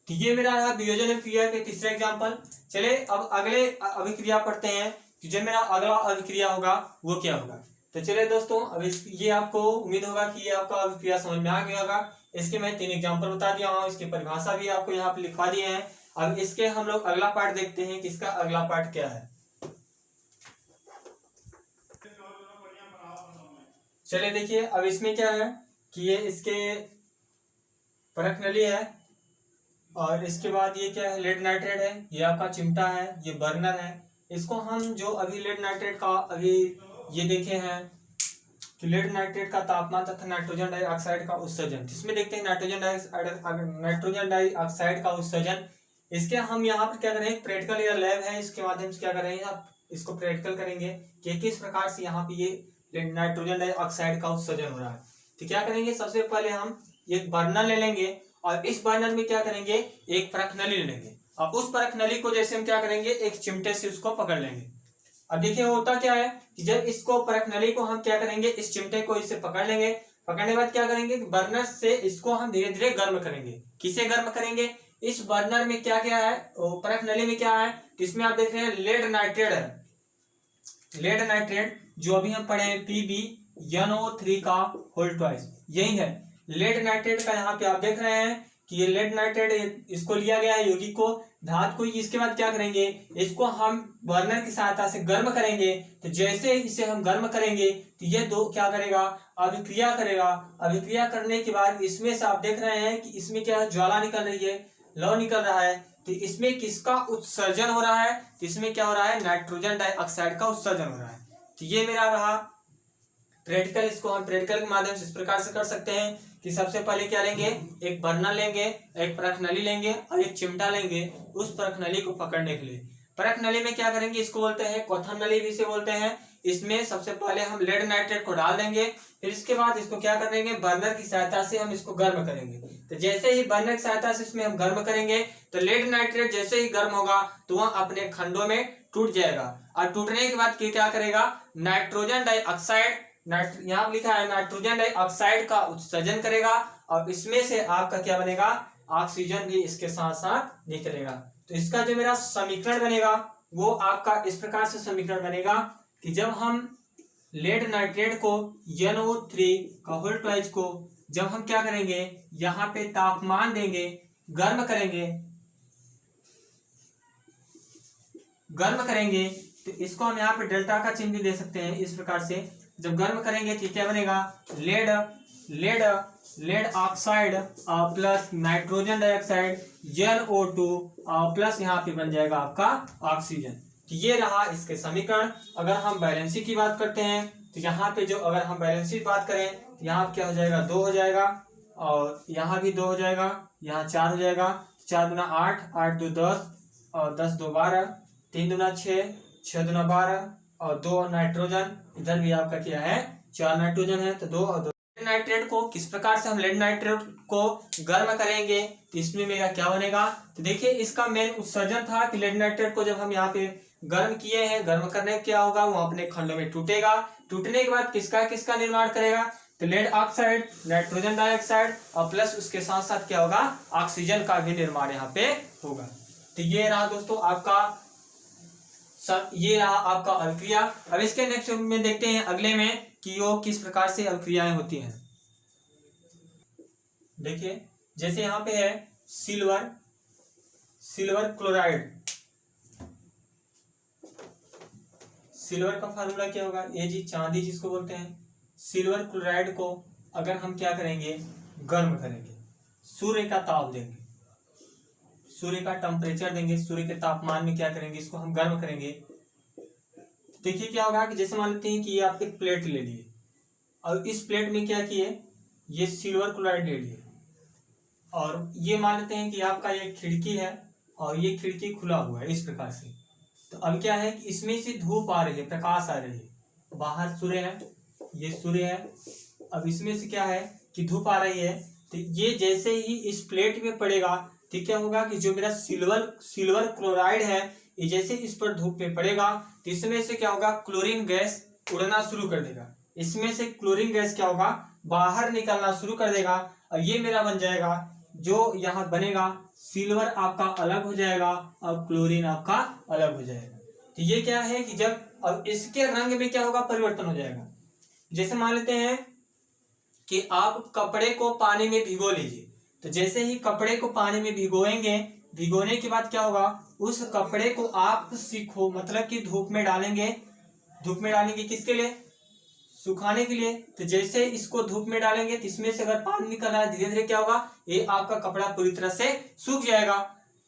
A: तो ये मेरा रहा वियोजन अभिक्रिया के तीसरे एग्जाम्पल। चले अब अगले अभिक्रिया पढ़ते हैं कि जो मेरा अगला अभिक्रिया होगा वो क्या होगा। तो चले दोस्तों, अब ये आपको उम्मीद होगा कि ये आपका अभिक्रिया समझ में आ गया होगा। इसके मैं 3 एग्जाम्पल बता दिया हूँ, इसकी परिभाषा भी आपको यहाँ पे लिखवा दिए हैं। अब इसके हम लोग अगला पार्ट देखते हैं कि इसका अगला पार्ट क्या है। चलिए देखिए, अब इसमें क्या है कि ये इसके परख नली है और इसके बाद ये क्या है, लेड नाइट्रेट है, ये आपका चिमटा है, ये बर्नर है। इसको हम जो अभी लेड नाइट्रेट का अभी ये देखे हैं कि लेड नाइट्रेट का तापमान तथा नाइट्रोजन डाइऑक्साइड का उत्सर्जन, इसमें देखते हैं नाइट्रोजन डाइऑक्साइड का उत्सर्जन। इसके हम यहाँ पर क्या करेंगे, प्रैक्टिकल या लैब है, इसके माध्यम से क्या करेंगे, आप इसको प्रैक्टिकल करेंगे कि किस प्रकार से यहाँ पे ये नाइट्रोजन डाइऑक्साइड का उत्सर्जन हो रहा है। तो क्या करेंगे, सबसे पहले हम एक बर्नर ले लेंगे और इस बर्नर में क्या करेंगे, एक परख नली ले लेंगे। अब उस परख नली को जैसे हम क्या करेंगे, एक चिमटे से उसको पकड़ लेंगे। अब देखिए होता क्या है कि जब इसको परख नली को हम क्या करेंगे, इस चिमटे को इससे पकड़ लेंगे, पकड़ने के बाद क्या करेंगे, बर्नर से इसको हम धीरे धीरे गर्म करेंगे। किसे गर्म करेंगे, इस बर्नर में क्या क्या है, परख नली में क्या है, तो इसमें आप देख रहे हैं लेड नाइट्रेट है, लेड नाइट्रेट जो अभी हम पढ़े हैं PbNO3 का होल ट्वाइस, यही है लेड नाइट्रेट का। यहाँ पे आप देख रहे हैं कि ये लेड नाइट्रेट इसको लिया गया है यौगिक को, धातु को। इसके बाद क्या करेंगे, इसको हम बर्नर की सहायता से गर्म करेंगे। तो जैसे इसे हम गर्म करेंगे तो ये दो क्या करेगा, अभिक्रिया करेगा। अभिक्रिया करने के बाद इसमें से आप देख रहे हैं कि इसमें क्या है, ज्वाला निकल रही है, लौ निकल रहा है। तो इसमें किसका उत्सर्जन हो रहा है, तो इसमें क्या हो रहा है, नाइट्रोजन डाइऑक्साइड का उत्सर्जन हो रहा है। तो ये मेरा रहा प्रैक्टिकल। इसको हम प्रैक्टिकल के माध्यम से इस प्रकार से कर सकते हैं कि सबसे पहले क्या लेंगे, एक बर्नर लेंगे, एक परख नली लेंगे और एक चिमटा लेंगे उस परख नली को पकड़ने के लिए। परख नली में क्या करेंगे, इसको बोलते हैं क्वथन नली भी इसे बोलते हैं। इसमें सबसे पहले हम लेड नाइट्रेट को डाल देंगे, फिर इसके बाद इसको क्या करेंगे, बर्नर की सहायता से हम इसको गर्म करेंगे। तो जैसे ही बर्नर की सहायता से इसमें हम गर्म करेंगे तो लेड नाइट्रेट जैसे ही गर्म होगा तो वह अपने खंडों में टूट जाएगा। और टूटने के बाद क्या करेगा, नाइट्रोजन डाइऑक्साइड, यहाँ लिखा है नाइट्रोजन डाइऑक्साइड का उत्सर्जन करेगा और इसमें से आपका क्या बनेगा, ऑक्सीजन भी इसके साथ साथ निकलेगा। तो इसका जो मेरा समीकरण बनेगा वो आपका इस प्रकार से समीकरण बनेगा कि जब हम लेड नाइट्रेट को NO3 का होल ट्वाइस को जब हम क्या करेंगे, यहाँ पे तापमान देंगे, गर्म करेंगे तो इसको हम यहाँ पे डेल्टा का चिन्ह भी दे सकते हैं इस प्रकार से। जब गर्म करेंगे तो क्या बनेगा, lead oxide plus nitrogen dioxide NO2 plus यहाँ पे बन जाएगा आपका ऑक्सीजन। तो ये रहा इसके समीकरण। अगर हम बैलेंसी की बात करते हैं तो यहाँ पे जो अगर हम बैलेंसी की बात करें तो यहाँ क्या हो जाएगा, 2 हो जाएगा और यहाँ भी 2 हो जाएगा, यहाँ 4 हो जाएगा। 4 दूना 8, 8 दो 10 और 10 दो 12, 3 दूना 6, 6 दूना 12 और 2 नाइट्रोजन, इधर भी आपका क्या है 4 नाइट्रोजन है तो 2 और 2। नाइट्रेट को किस प्रकार से हम लेड नाइट्रेट को गर्म करेंगे तो इसमें मेरा क्या बनेगा, तो देखिए इसका मेन उत्सर्जन था कि लेड नाइट्रेट को जब हम यहाँ पे गर्म किए हैं, गर्म करने क्या होगा, वो अपने खंडों में टूटेगा। टूटने के बाद किसका निर्माण करेगा, तो लेड ऑक्साइड, नाइट्रोजन डाइऑक्साइड और प्लस उसके साथ साथ क्या होगा, ऑक्सीजन का भी निर्माण यहाँ पे होगा। तो ये रहा दोस्तों आपका अभिक्रिया। अब इसके नेक्स्ट में देखते हैं अगले में कि वो किस प्रकार से अभिक्रियाएं होती हैं। देखिए जैसे यहाँ पे है सिल्वर क्लोराइड, सिल्वर का फार्मूला क्या होगा, Ag, चांदी जिसको बोलते हैं। सिल्वर क्लोराइड को अगर हम क्या करेंगे, गर्म करेंगे, सूर्य का ताप देंगे, सूर्य का टेम्परेचर देंगे, सूर्य के तापमान में क्या करेंगे, इसको हम गर्म करेंगे। देखिए क्या होगा कि जैसे मान लेते हैं कि ये आप एक प्लेट ले लिए और इस प्लेट में क्या किए, ये सिल्वर क्लोराइड ले लिए और ये मान लेते हैं कि आपका ये खिड़की है और ये खिड़की खुला हुआ है इस प्रकार से। तो अब क्या है कि इसमें से धूप आ रही है, प्रकाश आ रही है, बाहर सूर्य है, ये सूर्य है, अब इसमें से क्या है कि धूप आ रही है। तो ये जैसे ही इस प्लेट में पड़ेगा तो क्या होगा कि जो मेरा सिल्वर क्लोराइड है ये जैसे इस पर धूप में पड़ेगा तो इसमें से क्या होगा, क्लोरीन गैस उड़ना शुरू कर देगा। इसमें से क्लोरीन गैस क्या होगा, बाहर निकलना शुरू कर देगा और ये मेरा बन जाएगा, जो यहाँ बनेगा सिल्वर आपका अलग हो जाएगा और क्लोरीन आपका अलग हो जाएगा। तो ये क्या है कि जब अब इसके रंग में क्या होगा, परिवर्तन हो जाएगा। जैसे मान लेते हैं कि आप कपड़े को पानी में भिगो लीजिए, तो जैसे ही कपड़े को पानी में भिगोएंगे, भिगोने के बाद क्या होगा, उस कपड़े को आप सीखो मतलब कि धूप में डालेंगे। धूप में डालेंगे किसके लिए, सुखाने के लिए। तो जैसे इसको धूप में डालेंगे तो इसमें से अगर पानी निकल रहा है, धीरे धीरे क्या होगा, ये आपका कपड़ा पूरी तरह से सूख जाएगा।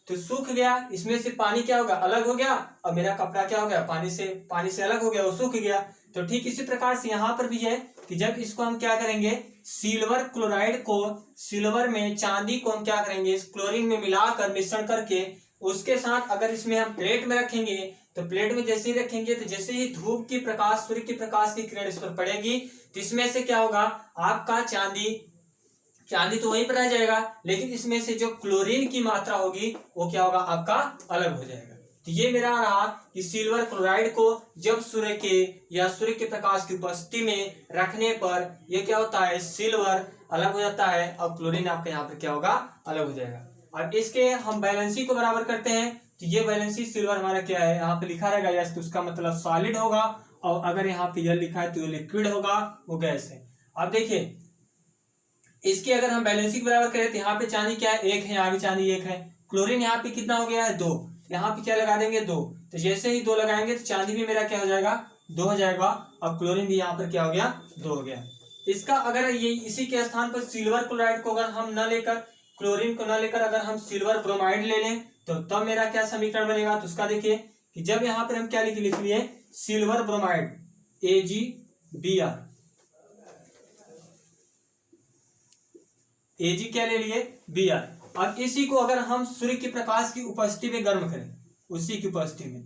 A: तो सूख गया, इसमें से पानी क्या होगा, अलग हो गया और मेरा कपड़ा क्या हो गया, पानी से अलग हो गया, वो सूख गया। तो ठीक इसी प्रकार से यहाँ पर भी है कि जब इसको हम क्या करेंगे, सिल्वर क्लोराइड को, सिल्वर में चांदी को हम क्या करेंगे, इस क्लोरीन में मिलाकर मिश्रण करके उसके साथ अगर इसमें हम प्लेट में रखेंगे तो प्लेट में जैसे ही रखेंगे तो जैसे ही धूप की प्रकाश, सूर्य की प्रकाश की किरण इस पर पड़ेगी तो इसमें से क्या होगा, आपका चांदी तो वहीं पर रह जाएगा, लेकिन इसमें से जो क्लोरीन की मात्रा होगी वो क्या होगा, आपका अलग हो जाएगा। तो ये मेरा रहा कि सिल्वर क्लोराइड को जब सूर्य के प्रकाश की उपस्थिति में रखने पर ये क्या होता है, सिल्वर अलग हो जाता है और क्लोरीन आपका यहाँ पर क्या होगा, अलग हो जाएगा। अब इसके हम वैलेंसी को बराबर करते हैं, तो ये वैलेंसी सिल्वर हमारा क्या है, यहाँ पे लिखा रहेगा यस, तो उसका मतलब सॉलिड होगा, और अगर यहाँ पे यल लिखा है तो ये लिक्विड होगा, वो गैस है। अब देखिए इसके अगर हम वैलेंसी को बराबर करें तो यहाँ पे चांदी क्या है, 1 है, यहाँ भी चांदी 1 है। क्लोरीन यहाँ पे कितना हो गया है, 2, यहाँ पे क्या लगा देंगे 2, तो जैसे ही 2 लगाएंगे तो चांदी भी मेरा क्या हो जाएगा, 2 हो जाएगा, और क्लोरीन भी यहाँ पर क्या हो गया, 2 हो गया। इसका अगर ये इसी के स्थान पर सिल्वर क्लोराइड को अगर हम न लेकर, क्लोरीन को न लेकर अगर हम सिल्वर ब्रोमाइड ले लें तो तब मेरा क्या समीकरण बनेगा, तो उसका देखिए कि जब यहाँ पर हम क्या लिख लिए सिल्वर ब्रोमाइड AgBr, Ag क्या ले लिए Br। अब इसी को अगर हम सूर्य के प्रकाश की उपस्थिति में गर्म करें, उसी की उपस्थिति में,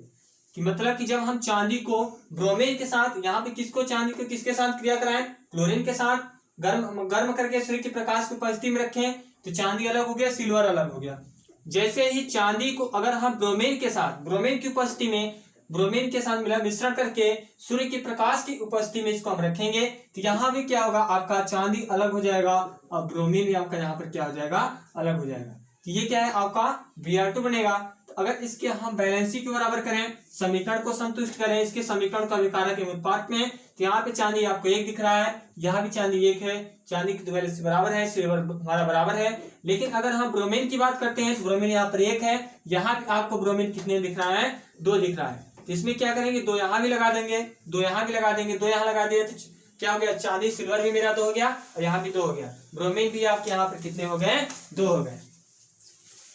A: कि मतलब कि जब हम चांदी को ब्रोमीन के साथ, यहाँ पे किसको, चांदी को किसके साथ क्रिया कराएं, क्लोरीन के साथ गर्म करके सूर्य के प्रकाश की उपस्थिति में रखें, तो चांदी अलग हो गया, सिल्वर अलग हो गया। जैसे ही चांदी को अगर हम ब्रोमीन के साथ, ब्रोमीन की उपस्थिति में, ब्रोमीन के साथ मिश्रण करके सूर्य के प्रकाश की उपस्थिति में इसको हम रखेंगे, तो यहाँ भी क्या होगा, आपका चांदी अलग हो जाएगा और ब्रोमीन भी आपका यहाँ पर क्या हो जाएगा, अलग हो जाएगा। तो ये क्या है, आपका Br2 बनेगा। तो अगर इसके हम वैलेंसी के बराबर करें, समीकरण को संतुष्ट करें, इसके समीकरण का विकारक के उत्पाद में, तो यहाँ पे चांदी आपको 1 दिख रहा है, यहाँ भी चांदी 1 है, चांदी की वैलेंसी बराबर है, सिल्वर हमारा बराबर है। लेकिन अगर हम ब्रोमीन की बात करते हैं तो ब्रोमीन यहाँ पर 1 है, यहाँ पे आपको ब्रोमीन कितने दिख रहा है, 2 दिख रहा है। तो इसमें क्या करेंगे, 2 यहाँ भी लगा देंगे, 2 यहाँ भी लगा देंगे, 2 यहाँ लगा दिए तो क्या हो गया, चांदी सिल्वर भी मेरा 2 हो गया, और यहाँ भी 2 हो गया, ब्रोमीन भी आपके यहाँ पर कितने हो गए, 2 हो गए।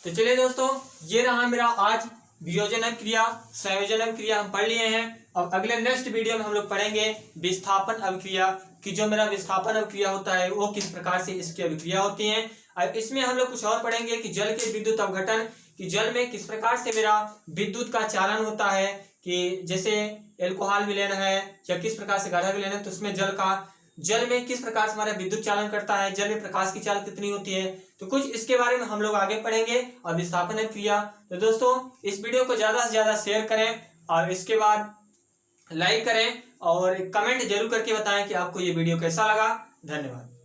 A: तो चलिए दोस्तों, ये रहा मेरा आज वियोजन क्रिया, संयोजन क्रिया हम पढ़ लिए हैं। अब अगले नेक्स्ट वीडियो में हम लोग पढ़ेंगे विस्थापन अभिक्रिया, कि जो मेरा विस्थापन अभिक्रिया होता है वो किस प्रकार से इसकी अभिक्रिया होती है। और इसमें हम लोग कुछ और पढ़ेंगे कि जल के विद्युत अवघटन, कि जल में किस प्रकार से मेरा विद्युत का चालन होता है, कि जैसे एल्कोहल विलयन है या किस प्रकार से गाढ़ा विलयन है, तो उसमें जल में किस प्रकार से हमारा विद्युत चालन करता है, जल में प्रकाश की चाल कितनी होती है, तो कुछ इसके बारे में हम लोग आगे पढ़ेंगे। और विस्थापन क्रिया, तो दोस्तों इस वीडियो को ज्यादा से ज्यादा शेयर करें, और इसके बाद लाइक करें, और कमेंट जरूर करके बताएं कि आपको ये वीडियो कैसा लगा। धन्यवाद।